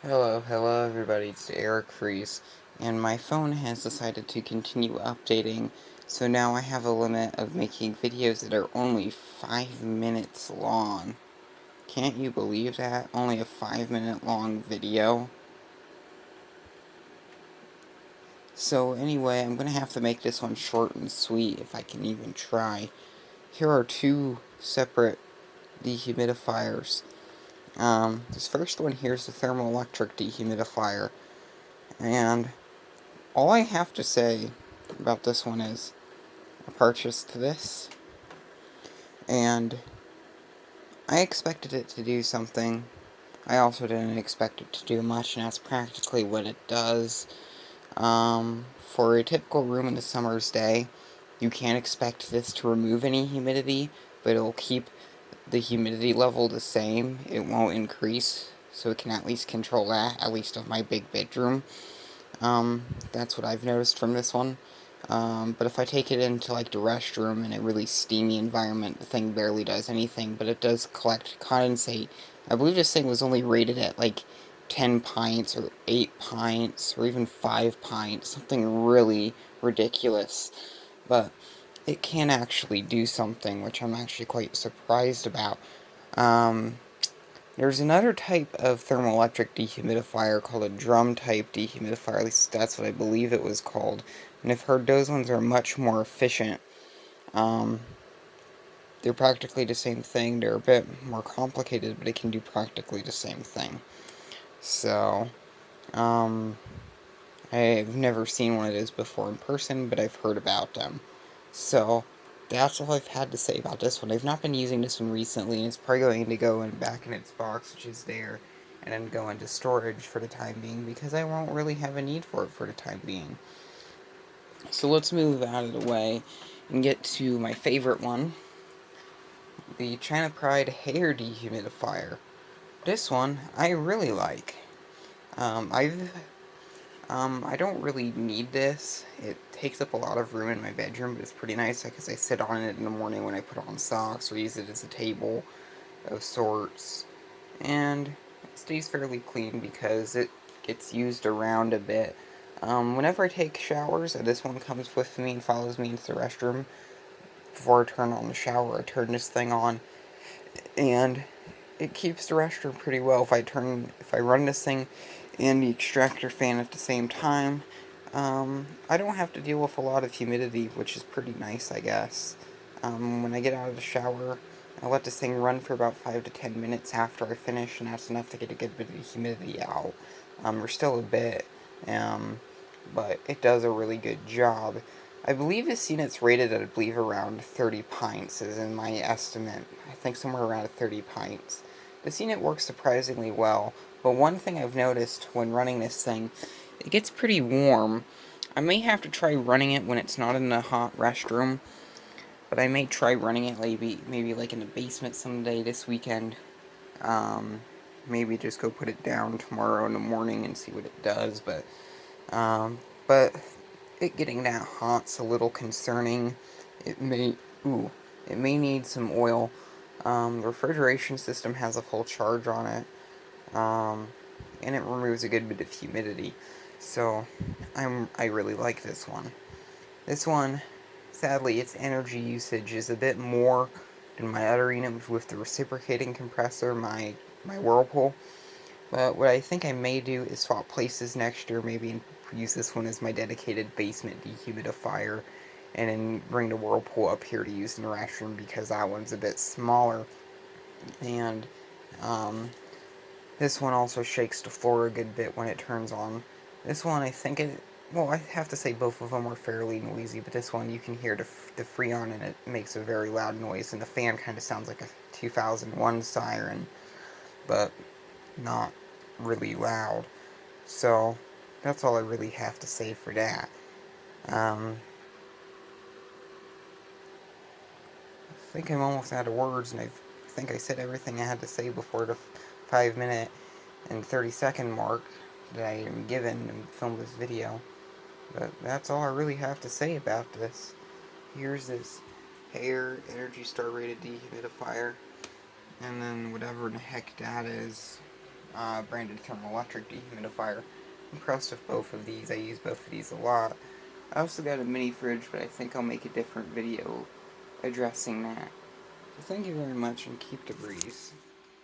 Hello everybody, it's Eric Freeze, and my phone has decided to continue updating, so now I have a limit of making videos that are only 5 minutes long. Can't you believe that? Only a 5-minute long video? So anyway, I'm gonna have to make this one short and sweet if I can even try. Here are two separate dehumidifiers. This first one here is the thermoelectric dehumidifier, and all I have to say about this one is I purchased this, and I expected it to do something. I also didn't expect it to do much, and that's practically what it does. For a typical room in the summer's day, you can't expect this to remove any humidity, but it'll keep the humidity level the same. It won't increase, so it can at least control that, at least of my big bedroom. That's what I've noticed from this one. But if I take it into like the restroom in a really steamy environment, the thing barely does anything, but it does collect condensate. I believe this thing was only rated at like 10 pints or 8 pints or even 5 pints, something really ridiculous. But it can actually do something, which I'm actually quite surprised about. Um, there's another type of thermoelectric dehumidifier called a drum type dehumidifier, at least that's what I believe it was called, and I've heard those ones are much more efficient. Um, they're practically the same thing, they're a bit more complicated, but they can do practically the same thing. So, um, I've never seen one of those before in person, but I've heard about them. So, that's all I've had to say about this one. I've not been using this one recently, and it's probably going to go back in its box, which is there, and then go into storage for the time being, because I won't really have a need for it for the time being. So let's move out of the way and get to my favorite one, the China Pride hair dehumidifier. This one I really like. Um, I've I don't really need this. It takes up a lot of room in my bedroom, but it's pretty nice because I sit on it in the morning when I put on socks or use it as a table of sorts. And it stays fairly clean because it gets used around a bit. Whenever I take showers, this one comes with me and follows me into the restroom. Before I turn on the shower, I turn this thing on, and it keeps the restroom pretty well. If I run this thing and the extractor fan at the same time, I don't have to deal with a lot of humidity, which is pretty nice, I guess. When I get out of the shower, I let this thing run for about 5 to 10 minutes after I finish, and that's enough to get a good bit of humidity out. There's still a bit, but it does a really good job. I believe this unit's rated at, I believe, around 30 pints, is in my estimate. I think somewhere around 30 pints. This unit works surprisingly well, but one thing I've noticed when running this thing, it gets pretty warm. I may have to try running it when it's not in a hot restroom, but I may try running it maybe like in the basement someday this weekend. Um, maybe just go put it down tomorrow in the morning and see what it does, but it getting that hot's a little concerning. It may, ooh, it may need some oil. The refrigeration system has a full charge on it, and it removes a good bit of humidity. So, I really like this one. This one, sadly, its energy usage is a bit more than my other unit with the reciprocating compressor, my Whirlpool. But what I think I may do is swap places next year, maybe use this one as my dedicated basement dehumidifier, and then bring the Whirlpool up here to use in the restroom because that one's a bit smaller. And um, this one also shakes the floor a good bit when it turns on. This one, I think it. Well, I have to say both of them are fairly noisy, but this one you can hear the Freon, and it makes a very loud noise, and the fan kind of sounds like a 2001 siren, but not really loud. So, that's all I really have to say for that. I think I'm almost out of words, and I think I said everything I had to say before the 5 minute and 30-second mark that I am given to film this video. But that's all I really have to say about this. Here's this hair Energy Star rated dehumidifier, and then whatever the heck that is. branded thermoelectric dehumidifier. Impressed with both of these. I use both of these a lot. I also got a mini fridge, but I think I'll make a different video addressing that. So thank you very much, and keep the breeze.